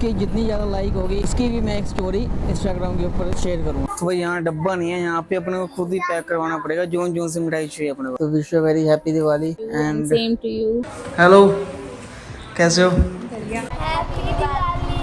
जिसकी जितनी ज़्यादा लाइक होगी इसकी भी मैं एक स्टोरी इंस्टाग्राम के ऊपर शेयर करूँगा। तो भाई यहाँ डब्बा नहीं है, यहाँ पे अपने को खुद ही पैक करवाना पड़ेगा जोन जोन से मिठाई चाहिए अपने को। तो wish you very happy Diwali and same to you. Hello, कैसे हो? बढ़िया।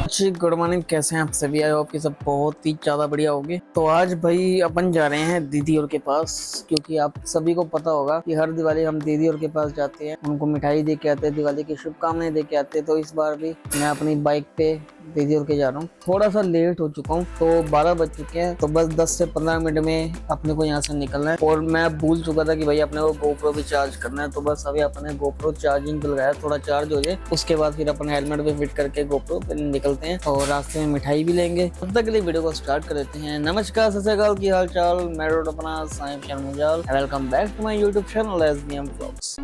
जी गुड मॉर्निंग, कैसे हैं आप सभी? आई होप कि सब बहुत ही ज़्यादा बढ़िया होंगे। तो आज भाई अपन जा रहे हैं दीदी और के पास, क्योंकि आप सभी को पता होगा कि हर दिवाली हम दीदी और के पास जाते हैं, उनको मिठाई दे के आते हैं, दिवाली की शुभकामनाएं दे के आते हैं। तो इस बार भी मैं अपनी बाइक पे दीदी और के जा रहा हूँ। थोड़ा सा लेट हो चुका हूँ, तो 12 बज चुके हैं, तो बस 10 से 15 मिनट में अपने को यहाँ से निकलना है। और मैं भूल चुका था कि भाई अपने को गोप्रो भी चार्ज करना है, तो बस अभी अपने गोप्रो चार्जिंग पे लगाया, थोड़ा चार्ज हो जाए उसके बाद फिर अपन हेलमेट पे फिट करके गोप्रो पे निकलते हैं और रास्ते में मिठाई भी लेंगे। तब तक के लिए वीडियो को स्टार्ट कर देते हैं। नमस्कार, सत श्री अकाल, की हाल चाल? मैं रोड अपना साइम शर्मुजाल, welcome back to my YouTube channel SBM vlogs.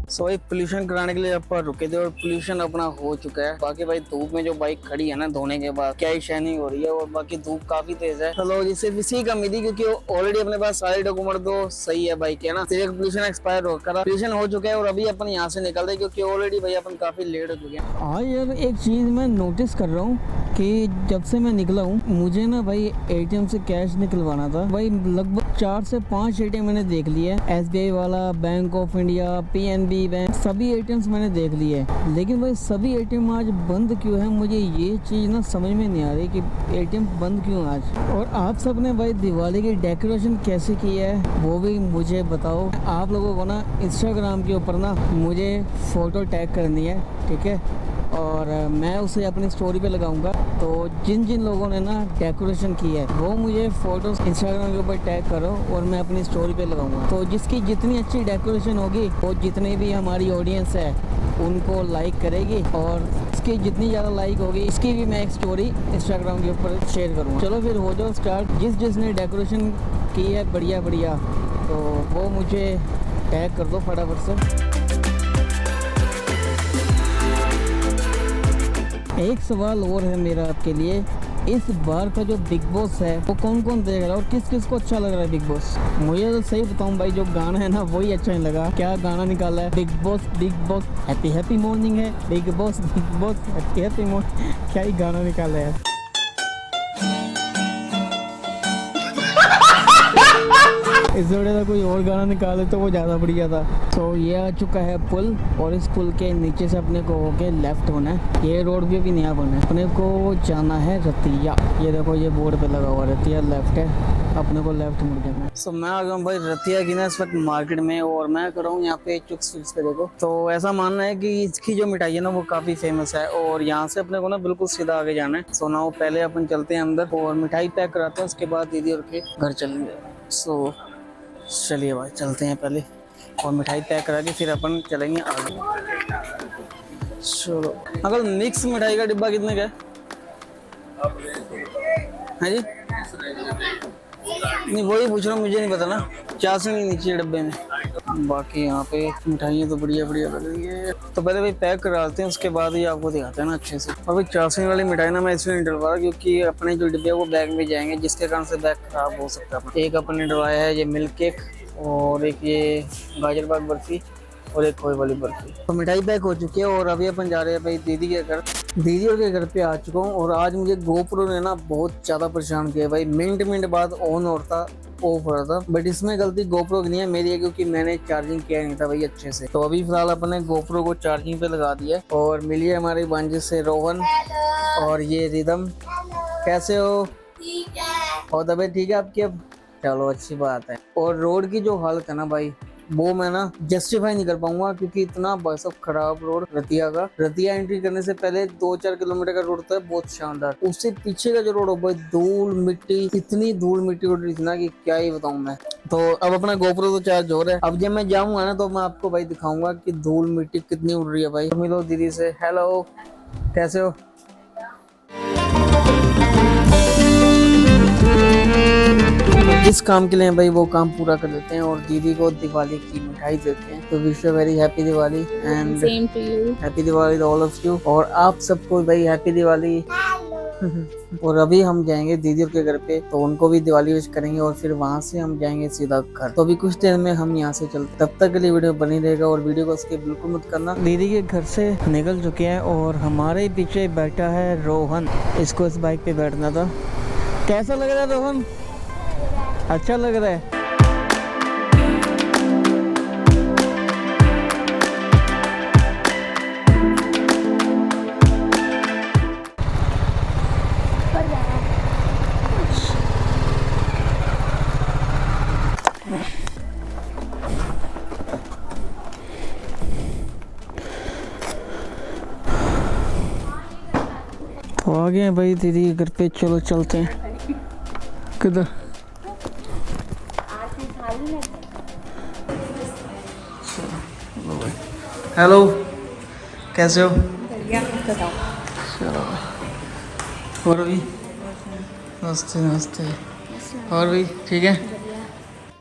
So भाई पोल्यूशन कराने के लिए अपन रुके थे और पोल्यूशन अपना हो चुका है। बाकी भाई धूप में जो बाइक खड़ी है ना धोने के बाद क्या ही शाइनिंग हो रही है, और बाकी धूप काफी तेज है। चलो जिससे इसी का मिली, क्योंकि ऑलरेडी अपने पास सारे डॉक्यूमेंट तो सही है बाइक के ना, सिर्फ पोल्यूशन एक्सपायर होकर पोल्यूशन हो चुका है और अभी अपन यहाँ से निकल रहे क्योंकि ऑलरेडी भाई अपन काफी लेट हो चुके हैं। हाँ यार, एक चीज मैं नोटिस कर रहा हूँ कि जब से मैं निकला हूँ मुझे ना भाई एटीएम से कैश निकलवाना था। भाई लगभग 4 से 5 एटीएम मैंने देख लिया है, एसबीआई वाला, bank of India, PNB bank, सभी एटीएम्स मैंने देख लिए हैं। लेकिन भाई सभी एटीएम आज बंद क्यों है? मुझे ये चीज़ ना समझ में नहीं आ रही कि एटीएम बंद क्यों आज। और आप सब ने भाई दिवाली की डेकोरेशन कैसे की है वो भी मुझे बताओ। आप लोगों को ना इंस्टाग्राम के ऊपर ना मुझे फ़ोटो टैग करनी है, ठीक है? और मैं उसे अपनी स्टोरी पे लगाऊंगा। तो जिन जिन लोगों ने ना डेकोरेशन की है वो मुझे फोटोज इंस्टाग्राम के ऊपर टैग करो और मैं अपनी स्टोरी पे लगाऊंगा। तो जिसकी जितनी अच्छी डेकोरेशन होगी वो जितने भी हमारी ऑडियंस है उनको लाइक करेगी, और इसकी जितनी ज़्यादा लाइक होगी इसकी भी मैं एक स्टोरी इंस्टाग्राम के ऊपर शेयर करूँगा। चलो फिर हो जाओ स्टार्ट। जिसने डेकोरेशन की है बढ़िया बढ़िया, तो वो मुझे टैग कर दो फटाफट से। एक सवाल और है मेरा आपके लिए, इस बार का जो बिग बॉस है वो कौन कौन देख रहा है और किस किस को अच्छा लग रहा है बिग बॉस? मुझे तो सही बताऊं भाई, जो गाना है ना वही अच्छा नहीं लगा। क्या गाना निकाला है? Bigg Boss happy happy morning है, Bigg Boss happy happy morning, क्या ही गाना निकाला है। इस जोड़े का कोई और गाना निकाले तो वो ज़्यादा बढ़िया था। तो ये आ चुका है पुल, और इस पुल के नीचे से अपने को होके लेफ्ट होना है। ये रोड भी नया बना है, अपने को जाना है रतिया। ये देखो ये बोर्ड पे लगा हुआ रतिया लेफ्ट है, अपने को लेफ्ट मुड़ जाना है। सो मैं आ गया हूँ भाई रतिया की ना इस वक्त मार्केट में, और मैं कर रहा हूँ यहाँ पे चुक्स स्वीट्स पे। देखो तो ऐसा मानना है कि इसकी जो मिठाई है ना वो काफ़ी फेमस है, और यहाँ से अपने को ना बिल्कुल सीधा आगे जाना है। सो ना पहले अपन चलते हैं अंदर और मिठाई पैक कराते हैं, उसके बाद दीदी और के घर चलेंगे। सो चलिए भाई चलते हैं पहले, और मिठाई पैक करा के फिर अपन चलेंगे आगे। चलो अगर मिक्स मिठाई का डिब्बा कितने का है जी? नहीं वही पूछ रहा हूँ, मुझे नहीं पता ना, 50 नहीं नीचे डब्बे में। बाकी यहाँ पे मिठाइयाँ तो बढ़िया बढ़िया लग रही है। तो पहले भाई पैक कराते हैं, उसके बाद ही आपको दिखाते हैं ना अच्छे से। और भाई 50 वाली मिठाई ना मैं इसलिए नहीं डलवा रहा क्योंकि अपने जो डिब्बे वो बैग में जाएंगे, जिसके कारण से बैग खराब हो सकता है। एक अपन ने डलवाया है ये मिल्क केक, और एक ये गाजर पाक बर्फी, और एक खोए वाली बर्फी। तो मिठाई पैक हो चुकी है और अभी अपन जा रहे हैं भाई दीदी के घर। दीदी और के घर पे आ चुका हूँ, और आज मुझे गोप्रो ने ना बहुत ज़्यादा परेशान किया भाई। मिनट बाद ऑन होता ऑफ हो रहा था, बट इसमें गलती गोप्रो की नहीं है, मेरी है, क्योंकि मैंने चार्जिंग किया नहीं था भाई अच्छे से। तो अभी फिलहाल अपने गोप्रो को चार्जिंग पे लगा दिया, और मिलिए हमारी बांझी से रोहन और ये रिदम। कैसे हो? ठीक है। और तबीयत ठीक है आपकी अब? चलो अच्छी बात है। और रोड की जो हालत है ना भाई वो मैं ना जस्टिफाई नहीं कर पाऊंगा, क्योंकि इतना बस खराब रोड रतिया का। रतिया एंट्री करने से पहले 2-4 किलोमीटर का रोड था बहुत शानदार, उससे पीछे का जो रोड हो भाई धूल मिट्टी, इतनी धूल मिट्टी उड़ रही थी ना कि क्या ही बताऊं मैं। तो अब अपना गोप्रो तो चार्ज हो रहा है, अब जब मैं जाऊंगा ना तो मैं आपको भाई दिखाऊंगा कि धूल मिट्टी कितनी उड़ रही है भाई। तो मिलो दीदी से। हेलो, कैसे हो? जिस काम के लिए भाई वो काम पूरा कर देते हैं, और दीदी को दिवाली की मिठाई देते हैं। तो wish you very happy Diwali and same to you. Happy Diwali to all of you. और आप सबको भाई हैप्पी दिवाली और अभी हम जाएंगे दीदी के घर पे, तो उनको भी दिवाली विश करेंगे और फिर वहां से हम जाएंगे सीधा घर। तो अभी कुछ देर में हम यहाँ से चलते, तब तक के लिए वीडियो बनी रहेगा और वीडियो को स्किप बिल्कुल मत करना। दीदी के घर से निकल चुके हैं और हमारे पीछे बैठा है रोहन, इसको इस बाइक पे बैठना था। कैसा लग रहा है रोहन? अच्छा लग रहा है। तो आ गए हैं भाई दीदी के घर पे, चलो चलते हैं। किधर? हेलो, कैसे हो? चलो और भी नमस्ते नमस्ते। और भी ठीक है।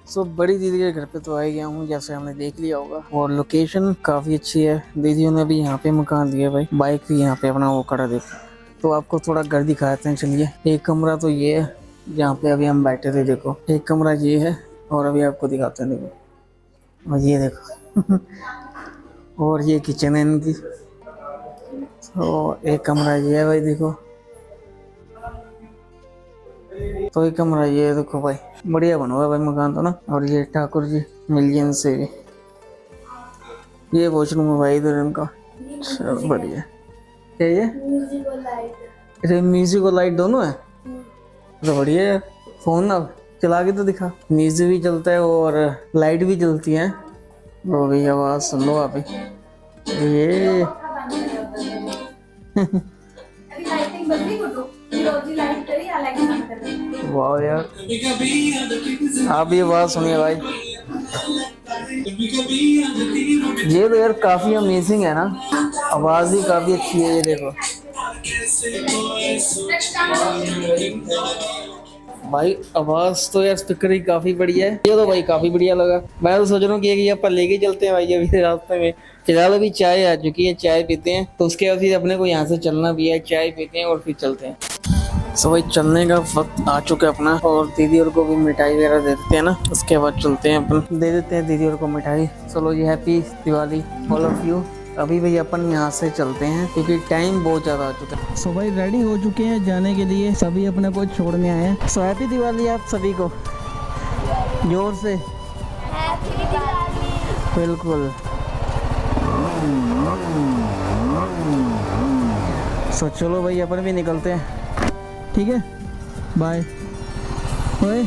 सो बड़ी दीदी के घर पे तो आ गया हूँ, जैसे हमने देख लिया होगा, और लोकेशन काफ़ी अच्छी है। दीदियों ने भी यहाँ पे मकान दिया भाई, बाइक भी यहाँ पे अपना वो खड़ा देखो। तो आपको थोड़ा घर दिखाते हैं, चलिए। एक कमरा तो ये है जहाँ पे अभी हम बैठे थे, देखो। एक कमरा ये है और अभी आपको दिखाते हैं, देखो। और ये देखो और ये किचन है इनकी। तो एक कमरा ये है भाई, देखो। तो एक कमरा ये है, देखो भाई, बढ़िया बना हुआ है भाई मकान तो ना। और ये ठाकुर जी मिलियन से, ये वॉशरूम है भाई इधर इनका। चलो बढ़िया। क्या ये म्यूजिक और लाइट दोनों है? तो बढ़िया है। फोन ना चला के तो दिखा, म्यूजिक भी चलता है और लाइट भी जलती है। वो भी आवाज सुन लो आप ही। ये वाह यार, आप ये बात सुनिए भाई, ये तो यार काफी अमेजिंग है ना। आवाज भी काफी अच्छी है, ये देखो भाई। आवाज तो यार स्पीकर ही काफी बढ़िया है। ये तो भाई काफी बढ़िया लगा। मैं तो सोच रहा हूँ कि ये अपन लेके चलते हैं भाई अभी रास्ते में। फिलहाल अभी चाय आ चुकी है, चाय पीते हैं, तो उसके बाद फिर अपने को यहाँ से चलना भी है। चाय पीते हैं और फिर चलते हैं। सो भाई चलने का वक्त आ चुका है अपना, और दीदी और को भी मिठाई वगैरह दे देते हैं ना, उसके बाद चलते हैं अपन। दे देते हैं दीदी और को मिठाई। चलो जी, happy Diwali all of you. अभी भाई अपन यहाँ से चलते हैं क्योंकि टाइम बहुत ज़्यादा आ चुका है। सो भाई रेडी हो चुके हैं जाने के लिए, सभी अपने को छोड़ने आए हैं। सो हैप्पी दिवाली आप सभी को, जोर से बिल्कुल। सो चलो भाई अपन भी निकलते हैं, ठीक है, बाय। ओए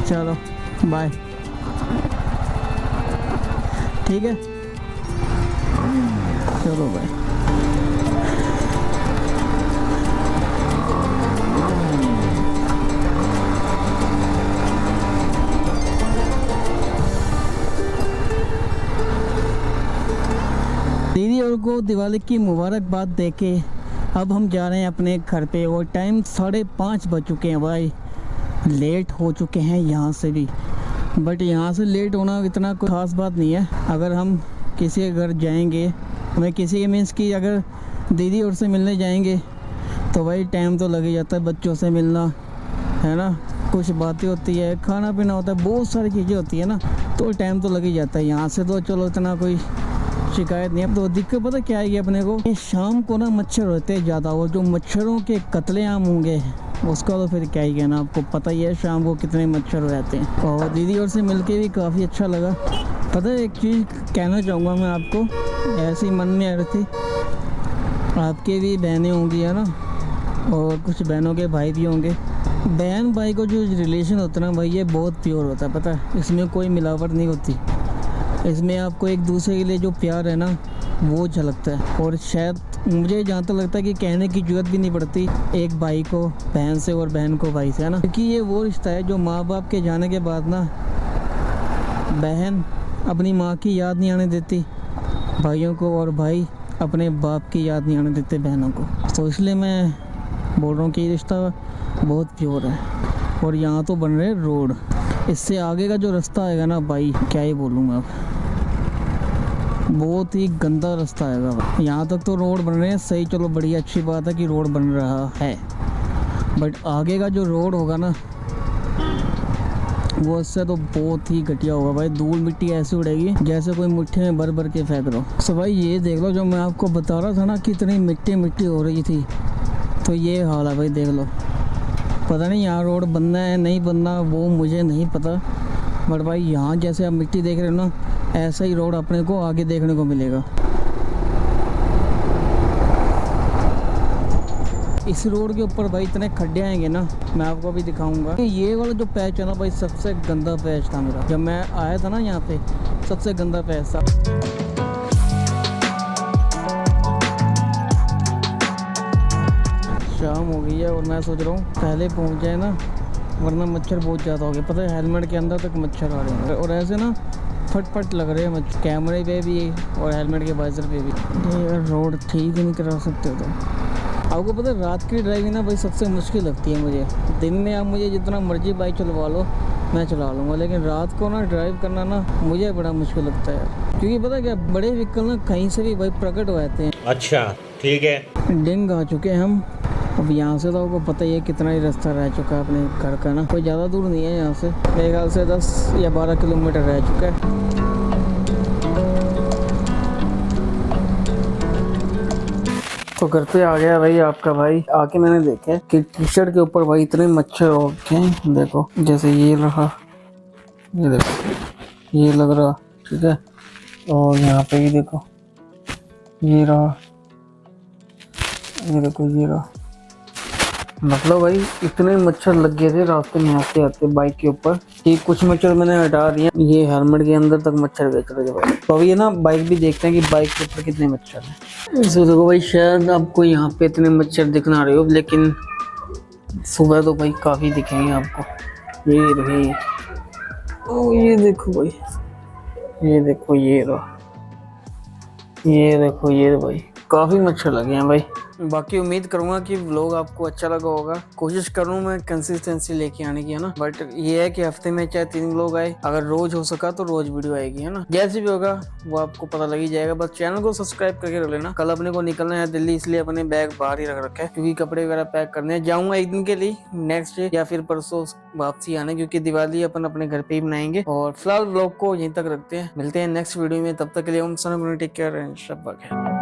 चलो बाय, ठीक है, चलो बाय। दीदी और को दिवाली की मुबारकबाद देके अब हम जा रहे हैं अपने घर पे, और टाइम 5:30 बज चुके हैं भाई। लेट हो चुके हैं यहाँ से भी, बट यहाँ से लेट होना इतना कोई ख़ास बात नहीं है। अगर हम किसी के घर जाएंगे, हमें किसी के मीन्स की अगर दीदी और से मिलने जाएंगे तो भाई टाइम तो लग ही जाता है। बच्चों से मिलना है ना, कुछ बातें होती है, खाना पीना होता है, बहुत सारी चीज़ें होती है ना, तो टाइम तो लग ही जाता है। यहाँ से तो चलो इतना कोई शिकायत नहीं है। तो दिक्कत पता क्या है अपने को, ये शाम को ना मच्छर होते हैं ज़्यादा, और जो मच्छरों के कत्लेआम होंगे उसका तो फिर क्या ही कहना, आपको पता ही है शाम को कितने मच्छर हो जाते हैं। और दीदी और से मिलके भी काफ़ी अच्छा लगा। पता है एक चीज़ कहना चाहूँगा मैं आपको, ऐसी मन में आ रही थी, आपके भी बहनें होंगी है ना, और कुछ बहनों के भाई भी होंगे। बहन भाई को जो रिलेशन होता है ना भाई, ये बहुत प्योर होता है, पता है, इसमें कोई मिलावट नहीं होती। इसमें आपको एक दूसरे के लिए जो प्यार है ना वो झलकता है। और शायद मुझे जहाँ तक लगता है कि कहने की ज़रूरत भी नहीं पड़ती एक भाई को बहन से और बहन को भाई से, है ना, क्योंकि ये वो रिश्ता है जो माँ बाप के जाने के बाद ना बहन अपनी माँ की याद नहीं आने देती भाइयों को, और भाई अपने बाप की याद नहीं आने देते बहनों को। तो इसलिए मैं बोल रहा हूँ कि ये रिश्ता बहुत प्योर है। और यहाँ तो बन रहे रोड, इससे आगे का जो रास्ता आएगा ना भाई, क्या ही बोलूँगा अब। बहुत ही गंदा रास्ता है। यहाँ तक तो रोड बन रहे हैं सही, चलो बढ़िया, अच्छी बात है कि रोड बन रहा है, बट आगे का जो रोड होगा ना वो इससे तो बहुत ही घटिया होगा भाई। धूल मिट्टी ऐसी उड़ेगी जैसे कोई मुट्ठी में भर भर के फेंक दो। सो भाई ये देख लो, जो मैं आपको बता रहा था ना कितनी मिट्टी मिट्टी हो रही थी, तो ये हाल है भाई, देख लो। पता नहीं यहाँ रोड बनना है नहीं बनना वो मुझे नहीं पता, बट भाई यहाँ जैसे आप मिट्टी देख रहे हो ना, ऐसा ही रोड अपने को आगे देखने को मिलेगा। इस रोड के ऊपर भाई इतने खड्डे आएंगे ना, मैं आपको अभी दिखाऊंगा। ये वाला जो पैच है ना भाई, सबसे गंदा पैच था मेरा। जब मैं आया था ना यहाँ पे, सबसे गंदा पैच था। शाम हो गई है और मैं सोच रहा हूँ पहले पहुँच जाए ना, वरना मच्छर बहुत ज़्यादा हो गए। पता है हेलमेट के अंदर तक मच्छर आ रहे हैं और ऐसे ना फट लग रहे हैं कैमरे पे भी और हेलमेट के वाइजर पे भी। ये रोड ठीक नहीं करा सकते तो। आपको पता है रात की ड्राइविंग ना भाई सबसे मुश्किल लगती है मुझे। दिन में आप मुझे जितना मर्जी बाइक चलवा लो मैं चला लूँगा, लेकिन रात को ना ड्राइव करना ना मुझे बड़ा मुश्किल लगता है यार। क्योंकि पता है क्या, बड़े व्हीकल ना कहीं से भी भाई प्रकट हो जाते हैं। अच्छा ठीक है। डिंग आ चुके हैं हम। अब यहाँ से तो आपको पता ही है कितना ही रास्ता रह चुका है अपने घर का ना, कोई ज़्यादा दूर नहीं है यहाँ से, मेरे ख्याल से 10 या 12 किलोमीटर रह चुका है। तो घर पे आ गया भाई आपका भाई। आके मैंने देखा कि टी शर्ट के ऊपर भाई इतने मच्छर हो रखे हैं। देखो जैसे ये रहा, ये देखो ये लग रहा, ठीक है, और यहाँ पे भी देखो ये रहा, ये देखो ये रहा। मतलब भाई इतने मच्छर लग गए थे रास्ते में आते आते बाइक के ऊपर कि कुछ मच्छर मैंने हटा दिए। ये हेलमेट के अंदर तक मच्छर बेच रहे थे भाई। तो अभी ये ना बाइक भी देखते हैं कि बाइक के ऊपर कितने मच्छर हैं। इसे देखो भाई, शायद आपको यहाँ पे इतने मच्छर दिखना रहे हो, लेकिन सुबह तो भाई काफ़ी दिखेंगे आपको। ये रहे, ओ ये देखो भाई, ये देखो ये रहा, ये देखो ये भाई, काफ़ी मच्छर लगे हैं भाई। बाकी उम्मीद करूंगा कि व्लॉग आपको अच्छा लगा होगा। कोशिश करूँ मैं कंसिस्टेंसी लेके आने की, है ना, बट ये है कि हफ्ते में चाहे 3 व्लॉग आए, अगर रोज हो सका तो रोज वीडियो आएगी, है ना। जैसे भी होगा वो आपको पता लग ही जाएगा। बस चैनल को सब्सक्राइब करके रख लेना। कल अपने को निकलना है दिल्ली, इसलिए अपने बैग बाहर ही रख रखे है, क्योंकि कपड़े वगैरह पैक करने जाऊंगा एक दिन के लिए, नेक्स्ट डे या फिर परसों वापसी आने, क्योंकि दिवाली अपन अपने घर पे ही बनाएंगे। और फिलहाल व्लॉग को यहीं तक रखते हैं, मिलते हैं नेक्स्ट वीडियो में। तब तक के लिए टेक केयर एंड शब्बा खैर।